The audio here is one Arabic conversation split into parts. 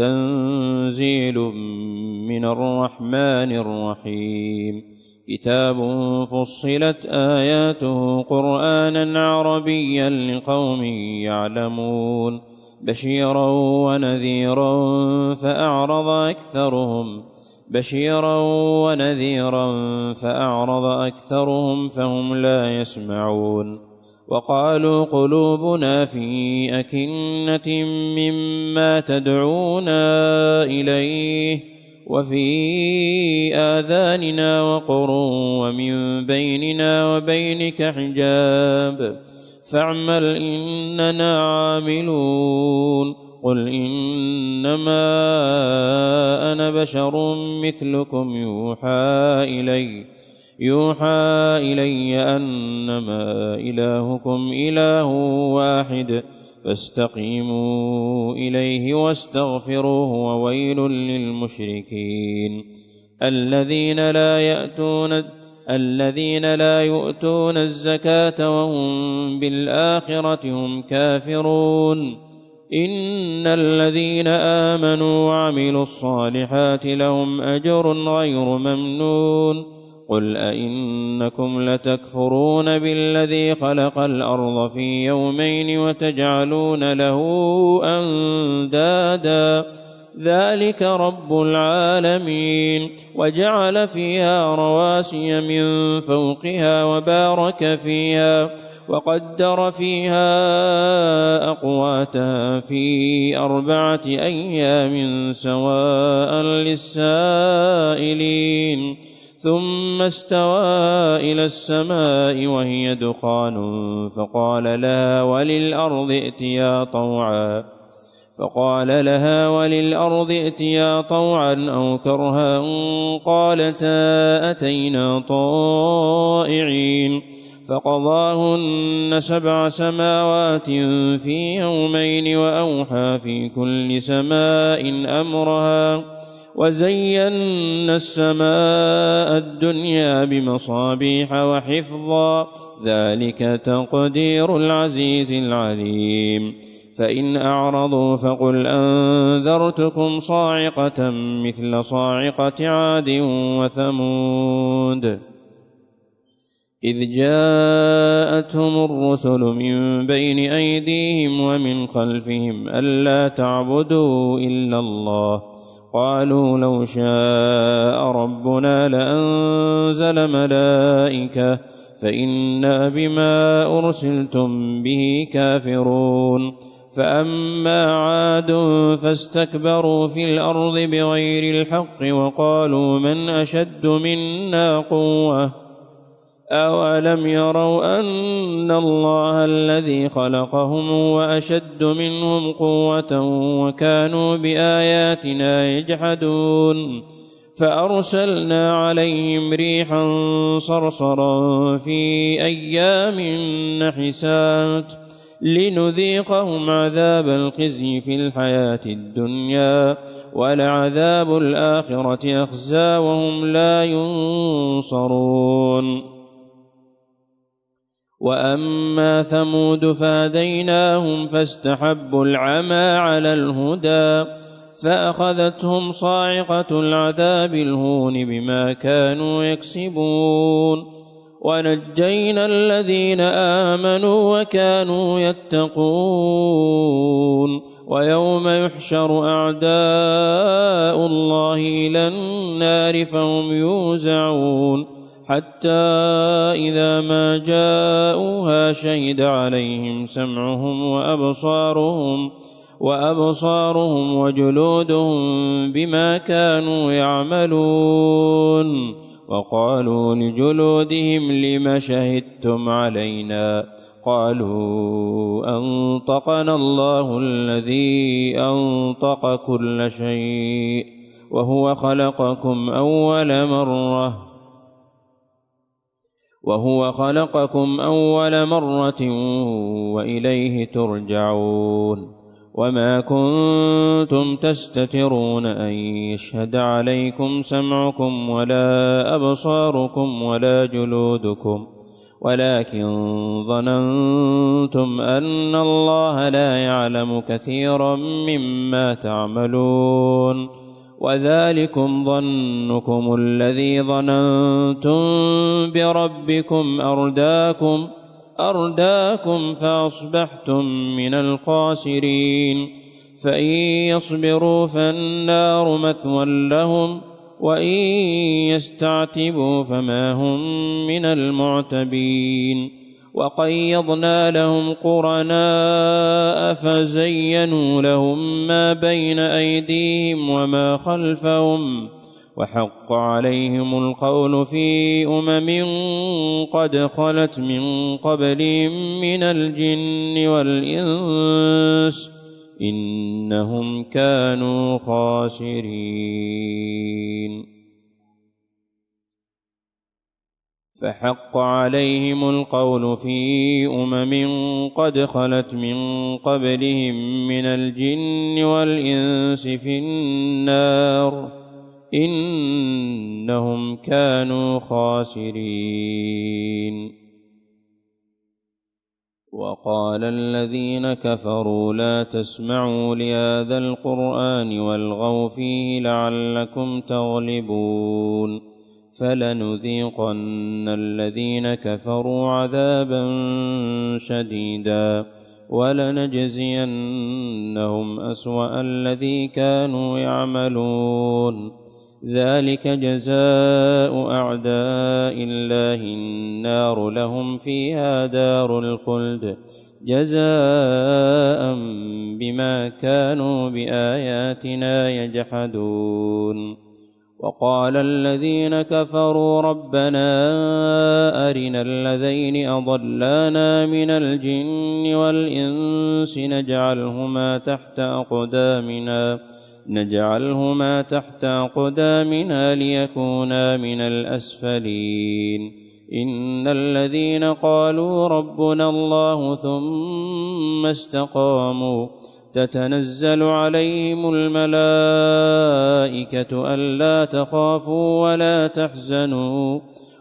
تنزيل من الرحمن الرحيم كتاب فصلت آياته قرآنا عربيا لقوم يعلمون بشيرا ونذيرا فأعرض أكثرهم فهم لا يسمعون وقالوا قلوبنا في أكنة مما تدعونا إليه وفي آذاننا وقر ومن بيننا وبينك حجاب فاعمل إننا عاملون قل إنما أنا بشر مثلكم يوحى إلي أنما إلهكم إله واحد فاستقيموا إليه واستغفروه وويل للمشركين الذين لا يؤتون الزكاة وهم بالآخرة هم كافرون إن الذين آمنوا وعملوا الصالحات لهم أجر غير ممنون قل أئنكم لتكفرون بالذي خلق الأرض في يومين وتجعلون له أندادا ذلك رب العالمين وجعل فيها رواسي من فوقها وبارك فيها وقدر فيها أقواتها في 4 أيام سواء للسائلين ثم استوى إلى السماء وهي دخان فقال لها ائتيا طوعا أو كرها قالتا أتينا طائعين فقضاهن 7 سماوات في يومين وأوحى في كل سماء أمرها وزينا السماء الدنيا بمصابيح وحفظا ذلك تقدير العزيز العليم فإن أعرضوا فقل أنذرتكم صاعقة مثل صاعقة عاد وثمود إذ جاءتهم الرسل من بين أيديهم ومن خلفهم ألا تعبدوا إلا الله قالوا لو شاء ربنا لأنزل ملائكة فإنا بما أرسلتم به كافرون فأما عاد فاستكبروا في الأرض بغير الحق وقالوا من أشد منا قوة أولم يروا أن الله الذي خلقهم وأشد منهم قوة وكانوا بآياتنا يجحدون فأرسلنا عليهم ريحا صرصرا في أيام نحسات لنذيقهم عذاب الخزي في الحياة الدنيا ولعذاب الآخرة أخزى وهم لا ينصرون وأما ثمود فهديناهم فاستحبوا العمى على الهدى فأخذتهم صاعقة العذاب الهون بما كانوا يكسبون ونجينا الذين آمنوا وكانوا يتقون ويوم يحشر أعداء الله إلى النار فهم يوزعون حتى إذا ما جاءوها شهد عليهم سمعهم وأبصارهم وجلودهم بما كانوا يعملون وقالوا لجلودهم لم شهدتم علينا قالوا أنطقنا الله الذي أنطق كل شيء وهو خلقكم أول مرة وإليه ترجعون وما كنتم تستترون أن يشهد عليكم سمعكم ولا أبصاركم ولكن ظننتم أن الله لا يعلم كثيرا مما تعملون وذلكم ظنكم الذي ظننتم بربكم أرداكم فأصبحتم من الخاسرين فإن يصبروا فالنار مثوى لهم وإن يستعتبوا فما هم من المعتبين وقيضنا لهم قرناء فزينوا لهم ما بين أيديهم وما خلفهم وحق عليهم القول في قد خلت من قبلهم من الجن والإنس إنهم كانوا خاسرين فحق عليهم القول في قد خلت من قبلهم من الجن والإنس في النار إنهم كانوا خاسرين وقال الذين كفروا لا تسمعوا لهذا القرآن والغوا فيه لعلكم تغلبون فلنذيقن الذين كفروا عذابا شديدا ولنجزينهم أسوأ الذي كانوا يعملون ذلك جزاء أعداء الله النار لهم فيها دار الخلد جزاء بما كانوا بآياتنا يجحدون وقال الذين كفروا ربنا أرنا الذين أضلانا من الجن والإنس نجعلهما تحت أقدامنا ليكونا من الأسفلين إن الذين قالوا ربنا الله ثم استقاموا تتنزل عليهم الملائكة ألا تخافوا ولا تحزنوا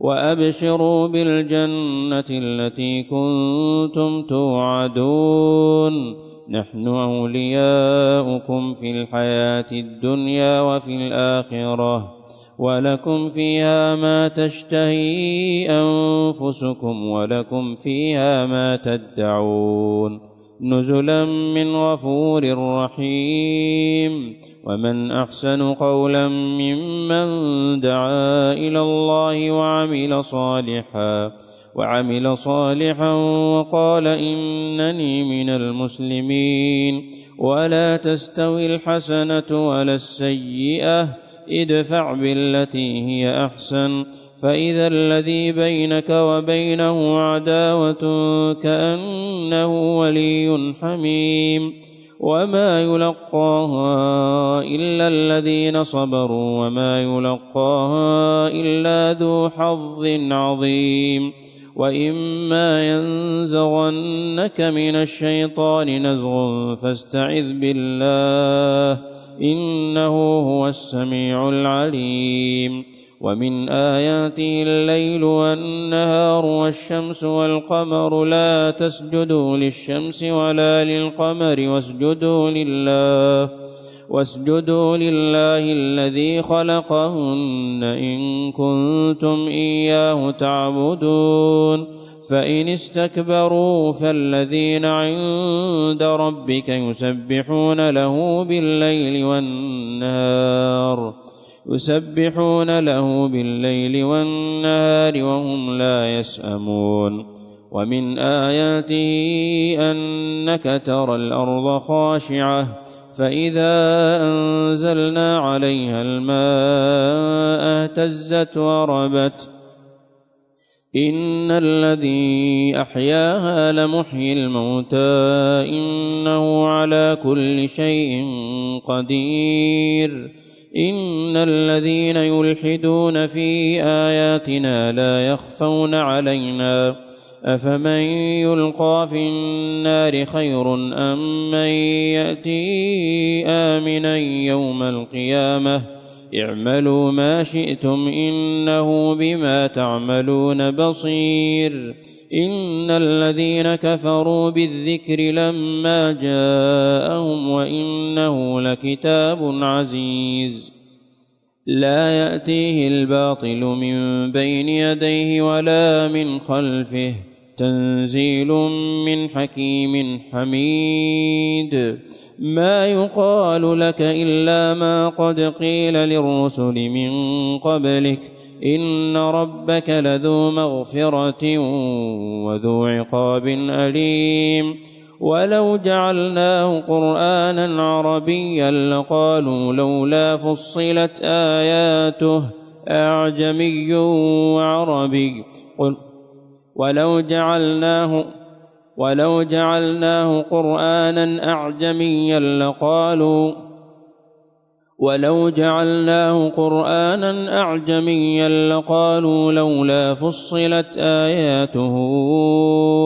وأبشروا بالجنة التي كنتم توعدون نحن أولياؤكم في الحياة الدنيا وفي الآخرة ولكم فيها ما تشتهي أنفسكم ولكم فيها ما تدعون نزلا من غفور رحيم ومن أحسن قولا ممن دعا إلى الله وعمل صالحا وقال إنني من المسلمين ولا تستوي الحسنة ولا السيئة ادفع بالتي هي أحسن فإذا الذي بينك وبينه عداوة كأنه ولي حميم وما يلقاها إلا الذين صبروا وما يلقاها إلا ذو حظ عظيم وإما ينزغنك من الشيطان نزغ فاستعذ بالله إنه هو السميع العليم ومن آياته الليل والنهار والشمس والقمر لا تسجدوا للشمس ولا للقمر واسجدوا لله الذي خلقهن إن كنتم إياه تعبدون فإن استكبروا فالذين عند ربك يسبحون له بالليل والنهار وهم لا يسأمون ومن آياته أنك ترى الأرض خاشعة فإذا أنزلنا عليها الماء اهتزت وربت إن الذي أحياها لمحيي الموتى إنه على كل شيء قدير إن الذين يلحدون في آياتنا لا يخفون علينا أفمن يلقى في النار خير أم من يأتي آمنا يوم القيامة اعملوا ما شئتم إنه بما تعملون بصير إن الذين كفروا بالذكر لما جاءهم وإنه لكتاب عزيز لا يأتيه الباطل من بين يديه ولا من خلفه تنزيل من حكيم حميد ما يقال لك إلا ما قد قيل للرسل من قبلك إن ربك لذو مغفرة وذو عقاب أليم ولو جعلناه قرآنا عربيا لقالوا لولا فصلت آياته أعجمي وعربي ولو جعلناه قرآنا أعجميا لقالوا لولا فصلت آياته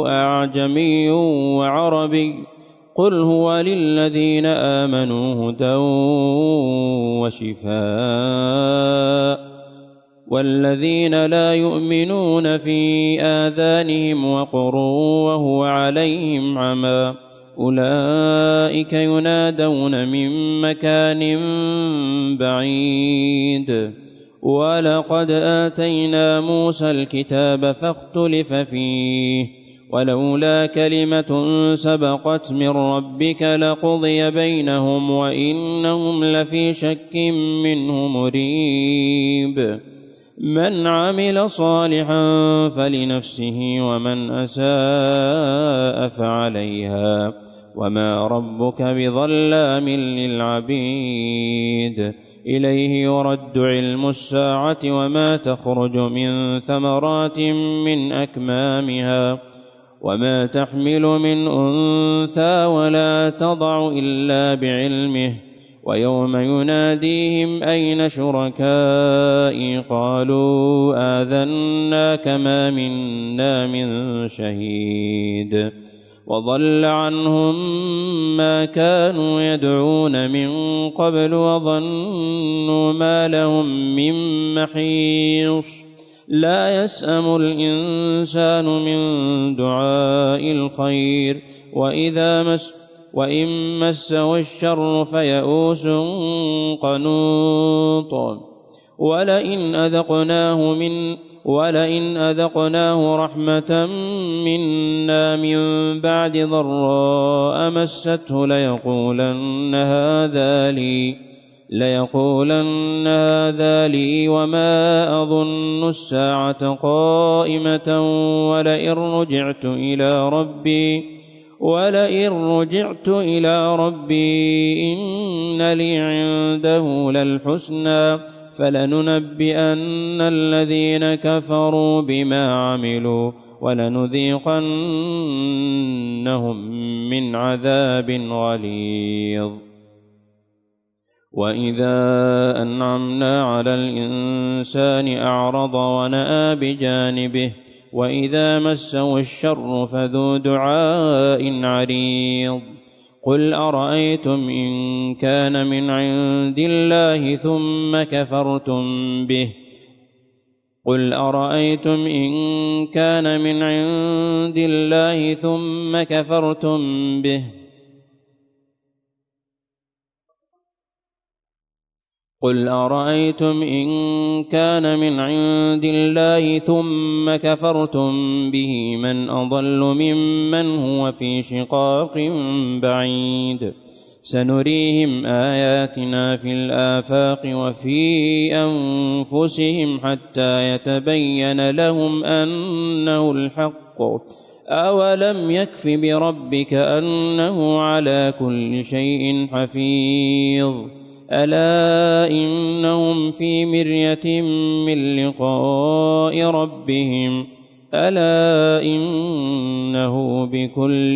أعجمي وعربي قل هو للذين آمنوا هدى وشفاء والذين لا يؤمنون في آذانهم وقر وهو عليهم عمى أولئك ينادون من مكان بعيد ولقد آتينا موسى الكتاب فاختلف فيه ولولا كلمة سبقت من ربك لقضي بينهم وإنهم لفي شك منه مريب من عمل صالحا فلنفسه ومن أساء فعليها وما ربك بظلام للعبيد إليه يرد علم الساعة وما تخرج من ثمرات من أكمامها وما تحمل من أنثى ولا تضع إلا بعلمه ويوم يناديهم أين شركائي قالوا آذناك ما منا من شهيد وضل عنهم ما كانوا يدعون من قبل وظنوا ما لهم من محيص لا يسأم الإنسان من دعاء الخير وإن مسه الشر فيئوس قنوط ولئن أذقناه رحمة منا من بعد ضراء مسته ليقولن هذا لي وما أظن الساعة قائمة ولئن رجعت إلى ربي إن لي عنده للحسنى فلننبئن الذين كفروا بما عملوا ولنذيقنهم من عذاب غليظ وإذا أنعمنا على الإنسان أعرض ونأى بجانبه وإذا مسه الشر فذو دعاء عريض قل أرأيتم إن كان من عند الله ثم كفرتم به قل أرأيتم إن كان من عند الله ثم كفرتم به من أضل ممن هو في شقاق بعيد سنريهم آياتنا في الآفاق وفي أنفسهم حتى يتبين لهم أنه الحق أولم يكف بربك أنه على كل شيء حفيظ ألا إنهم في مرية من لقاء ربهم ألا إنه بكل